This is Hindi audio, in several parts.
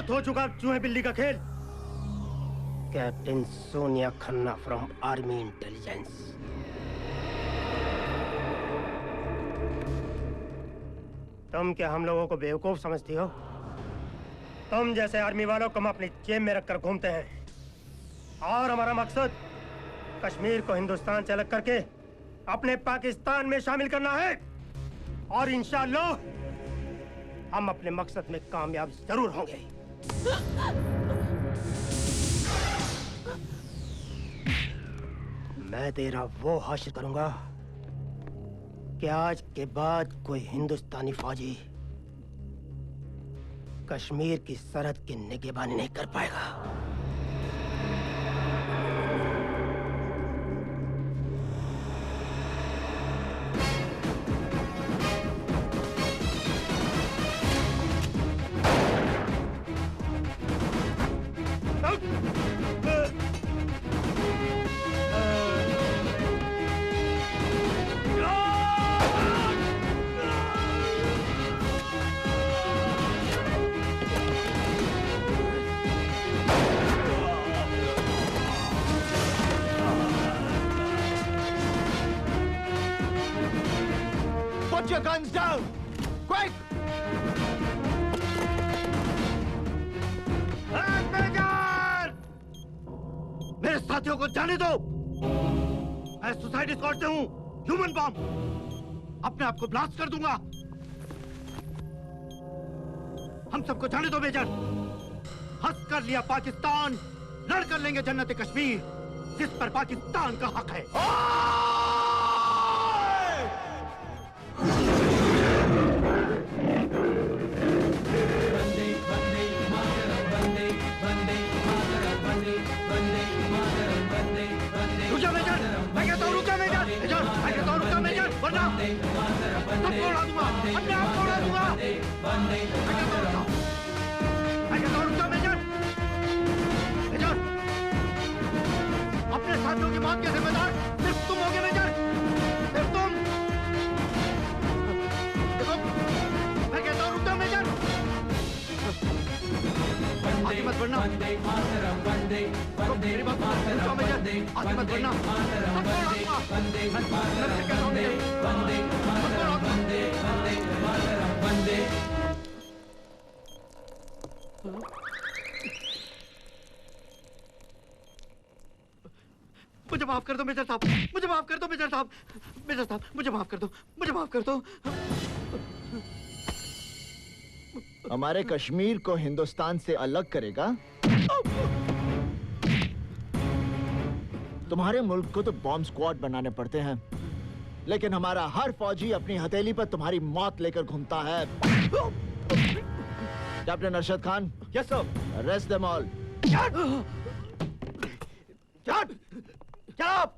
बहुत हो चुका चूहे बिल्ली का खेल। Captain Sonia Khanna from army intelligence. तुम क्या हम लोगों को बेवकूफ समझती हो? तुम जैसे आर्मी वालों को हम अपनी जेब में रखकर घूमते हैं और हमारा मकसद कश्मीर को हिंदुस्तान से अलग करके अपने पाकिस्तान में शामिल करना है और इंशाअल्लाह हम अपने मकसद में कामयाब जरूर होंगे। मैं तेरा वो हासिल करूंगा कि आज के बाद कोई हिंदुस्तानी फौजी कश्मीर की सरहद की निगरानी नहीं कर पाएगा। Put your guns down! Quick! मेरे साथियों को जाने दो। मैं सुसाइड स्क्वाड से हूँ, ह्यूमन बॉम्ब। अपने आप को ब्लास्ट कर दूंगा। हम सबको जाने दो मेजर। हंस कर लिया पाकिस्तान, लड़ कर लेंगे जन्नत कश्मीर, जिस पर पाकिस्तान का हक है। सबको उड़ा दूंगा, अपने आप को उड़ा दूंगा। मेजर, मेजर, अपने साथियों की मौत के जिम्मेदार सिर्फ तुम होगे मेजर, सिर्फ तुम। देखो, मैं कहता हूँ रुक जाओ मेजर। आगे मत बढ़ना। मेरी बात रुक जाओ मेजर, आगे मत बढ़ना। सबको उड़ा दूंगा। मैं कहता हूँ मुझे माफ कर दो मेजर साहब, मुझे माफ कर दो मेजर साहब, मेजर साहब मुझे माफ कर दो, मुझे माफ कर दो। हमारे कश्मीर को हिंदुस्तान से अलग करेगा? तुम्हारे मुल्क को तो बॉम्ब स्क्वाड बनाने पड़ते हैं, लेकिन हमारा हर फौजी अपनी हथेली पर तुम्हारी मौत लेकर घूमता है। Captain Arshad Khan. Yes sir. Arrest them all. Stop!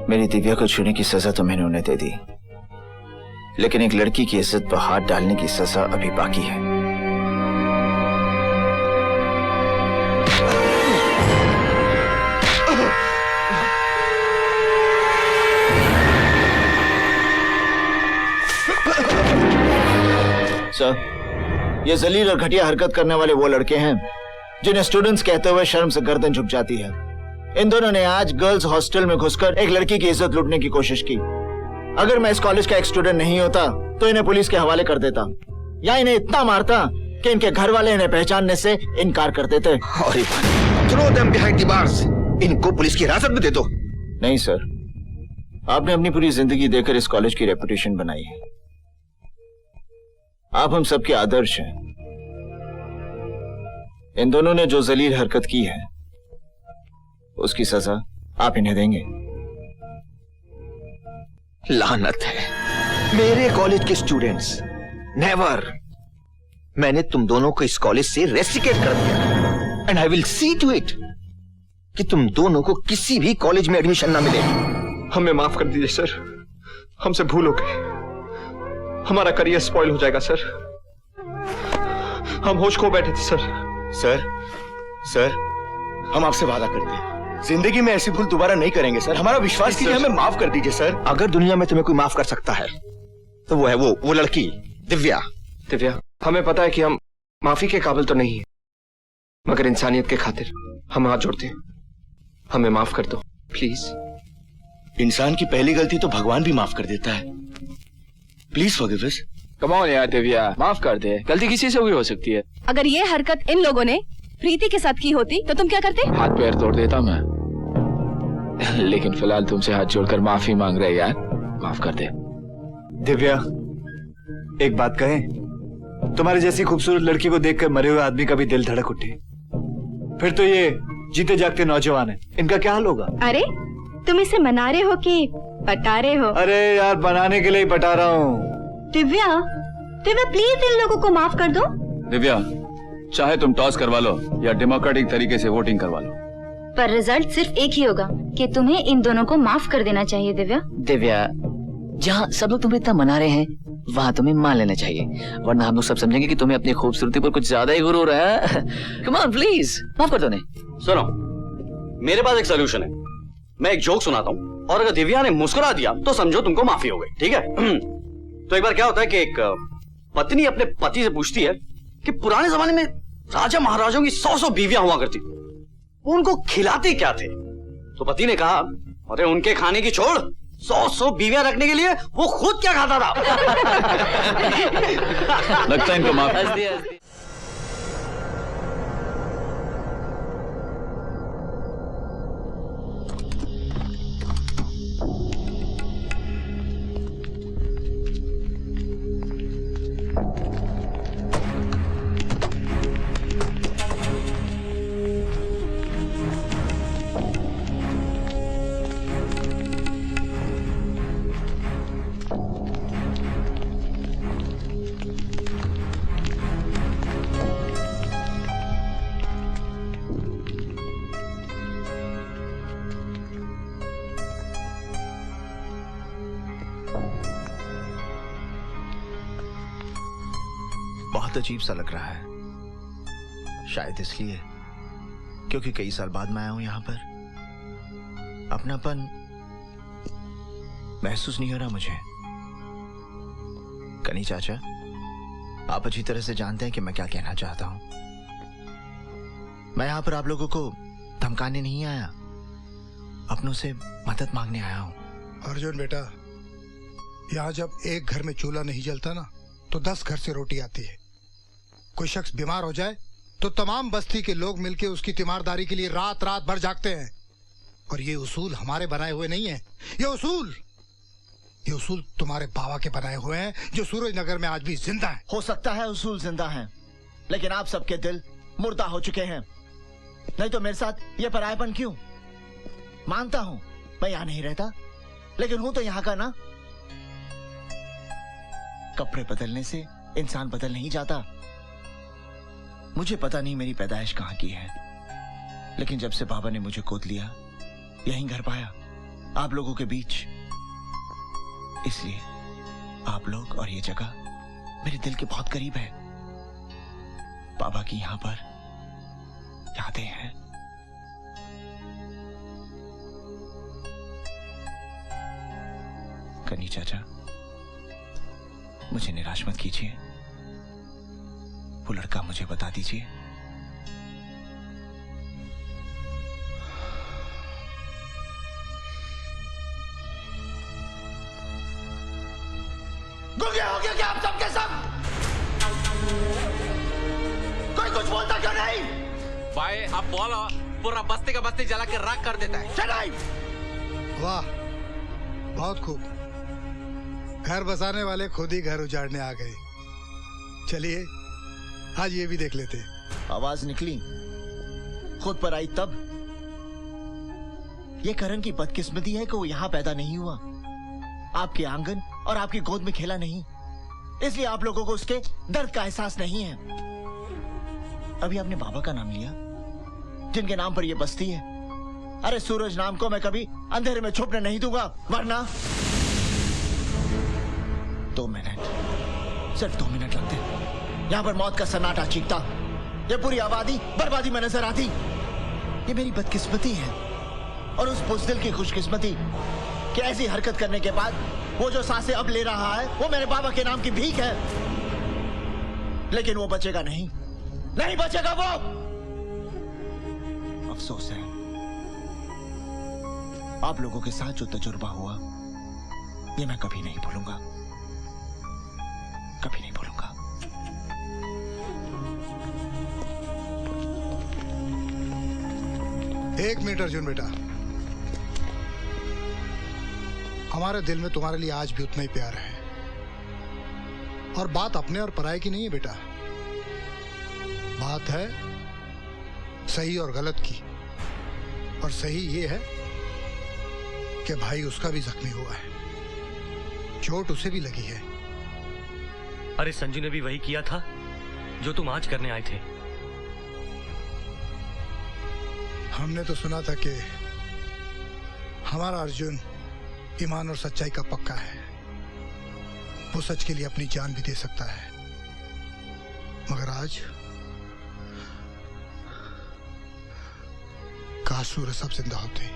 मेरी दिव्या को छूने की सजा तो मैंने उन्हें दे दी, लेकिन एक लड़की की इज्जत पर हाथ डालने की सजा अभी बाकी है। सर, ये जलील और घटिया हरकत करने वाले वो लड़के हैं जिन्हें स्टूडेंट्स कहते हुए शर्म से गर्दन झुक जाती है। इन दोनों ने आज गर्ल्स हॉस्टल में घुसकर एक लड़की की इज्जत लूटने की कोशिश की। अगर मैं इस कॉलेज का एक स्टूडेंट नहीं होता तो इन्हें पुलिस के हवाले कर देता, या इन्हें इतना मारता कि इनके घर वाले इन्हें पहचानने से इनकार कर देते। Throw them behind the bars. इनको पुलिस की हिरासत में दे दो। नहीं सर, आपने अपनी पूरी जिंदगी देकर इस कॉलेज की रेपुटेशन बनाई है। आप हम सबके आदर्श हैं। इन दोनों ने जो जलील हरकत की है उसकी सजा आप इन्हें देंगे। लानत है मेरे कॉलेज के स्टूडेंट्स, नेवर। मैंने तुम दोनों को इस कॉलेज से रेस्ट्रिकेट कर दिया and I will see to it कि तुम दोनों को किसी भी कॉलेज में एडमिशन ना मिले। हमें माफ कर दीजिए सर, हमसे भूल हो गई। हमारा करियर स्पॉइल हो जाएगा सर। हम होश खो बैठे थे सर। सर हम आपसे वादा करते हैं जिंदगी में ऐसी भूल दोबारा नहीं करेंगे सर। हमारा विश्वास कीजिए, हमें माफ कर दीजिए सर। अगर दुनिया में तुम्हें कोई माफ कर सकता है तो वो है वो लड़की दिव्या। दिव्या, हमें पता है कि हम माफी के काबिल तो नहीं है, मगर इंसानियत के खातिर हम हाथ जोड़ते हैं। हमें माफ कर दो प्लीज। इंसान की पहली गलती तो भगवान भी माफ कर देता है। Please forgive us. Come on यार दिव्या, माफ कर दे। गलती किसी से भी हो सकती है। अगर ये हरकत इन लोगों ने प्रीति के साथ की होती तो तुम क्या करते? हाथ पैर तोड़ देता मैं। लेकिन फिलहाल तुमसे हाथ जोड़कर माफी मांग रहे यार, माफ कर दे। दिव्या, एक बात कहें, तुम्हारी जैसी खूबसूरत लड़की को देखकर मरे हुए आदमी का भी दिल धड़क उठे। फिर तो ये जीते जागते नौजवान है, इनका क्या हाल होगा? अरे तुम इसे मना रहे हो कि पटा रहे हो? अरे यार, बनाने के लिए ही पटा रहा हूँ। दिव्या प्लीज इन लोगों को माफ कर दो। दिव्या, चाहे तुम टॉस करवा लो या डेमोक्रेटिक तरीके से वोटिंग करवा लो, पर रिजल्ट सिर्फ एक ही होगा कि तुम्हें इन दोनों को माफ कर देना चाहिए। दिव्या, जहाँ सब लोग तुम्हें इतना मना रहे हैं वहाँ तुम्हें मान लेना चाहिए, वरना हम लोग सब समझेंगे कि तुम्हें अपनी खूबसूरती पर कुछ ज्यादा ही गुरूर है। कम ऑन प्लीज, माफ कर दो ने। सुनो, मेरे पास एक सोल्यूशन है। मैं एक जोक सुनाता हूँ और अगर दिव्या ने मुस्कुरा दिया तो समझो तुमको माफी हो गई, ठीक है? तो एक बार क्या होता है कि एक पत्नी अपने पति से पूछती है कि पुराने जमाने में राजा महाराजाओं की 100 बीवियां हुआ करती, वो उनको खिलाते क्या थे? तो पति ने कहा, अरे उनके खाने की छोड़, 100 बीवियां रखने के लिए वो खुद क्या खाता था। लगता है इनको माफ। बहुत अजीब सा लग रहा है, शायद इसलिए क्योंकि कई साल बाद मैं आया हूं यहां पर। अपनापन महसूस नहीं हो रहा मुझे। कनी चाचा, आप अच्छी तरह से जानते हैं कि मैं क्या कहना चाहता हूं। मैं यहां पर आप लोगों को धमकाने नहीं आया, अपनों से मदद मांगने आया हूं। अर्जुन बेटा, यहाँ जब एक घर में चूल्हा नहीं जलता ना तो 10 घर से रोटी आती है। कोई शख्स बीमार हो जाए तो तमाम बस्ती के लोग मिलकर उसकी तीमारदारी के लिए रात रात भर जागते हैं। और ये उसूल हमारे बनाए हुए नहीं है, ये उसूल तुम्हारे बाबा के बनाए हुए हैं जो सूरजनगर में आज भी जिंदा है। हो सकता है उसूल जिंदा हैं, लेकिन आप सबके दिल मुर्दा हो चुके हैं। नहीं तो मेरे साथ ये परायापन क्यों? मानता हूं मैं यहां नहीं रहता, लेकिन हूं तो यहां का ना। कपड़े बदलने से इंसान बदल नहीं जाता। मुझे पता नहीं मेरी पैदाइश कहां की है, लेकिन जब से बाबा ने मुझे गोद लिया यहीं घर पाया, आप लोगों के बीच। इसलिए आप लोग और ये जगह मेरे दिल के बहुत करीब है। बाबा की यहां पर यादें हैं। कनी चाचा, मुझे निराश मत कीजिए। वो लड़का मुझे बता दीजिए। गुंगे हो गया क्या आप सबके सब? कोई कुछ बोलता क्यों नहीं? भाई अब बोलो, पूरा बस्ती का बस्ती जला के राख कर देता है। वाह, बहुत खूब। घर बसाने वाले खुद ही घर उजाड़ने आ गए। चलिए आज ये भी देख लेते। आवाज निकली, खुद पर आई तब। ये करण की बदकिस्मती है कि वो यहां पैदा नहीं हुआ, आपके आंगन और आपकी गोद में खेला नहीं, इसलिए आप लोगों को उसके दर्द का एहसास नहीं है। अभी आपने बाबा का नाम लिया, जिनके नाम पर यह बस्ती है। अरे सूरज नाम को मैं कभी अंधेरे में छुपने नहीं दूंगा, वरना 2 मिनट, सिर्फ 2 मिनट लगते, यहां पर मौत का सन्नाटा चीखता, ये पूरी आबादी बर्बादी में नजर आती। ये मेरी बदकिस्मती है और उस बुज़दिल की खुशकिस्मती कि ऐसी हरकत करने के बाद वो जो सांसें अब ले रहा है वो मेरे बाबा के नाम की भीख है। लेकिन वो बचेगा नहीं, नहीं बचेगा वो। अफसोस है, आप लोगों के साथ जो तजुर्बा हुआ ये मैं कभी नहीं भूलूंगा, कभी नहीं भूलूंगा। एक मिनट अर्जुन बेटा, हमारे दिल में तुम्हारे लिए आज भी उतना ही प्यार है, और बात अपने और पराये की नहीं है बेटा, बात है सही और गलत की। और सही ये है कि भाई उसका भी जख्मी हुआ है, चोट उसे भी लगी है। अरे संजू ने भी वही किया था जो तुम आज करने आए थे। हमने तो सुना था कि हमारा अर्जुन ईमान और सच्चाई का पक्का है, वो सच के लिए अपनी जान भी दे सकता है। मगर आज काश सूरज सब जिंदा होते।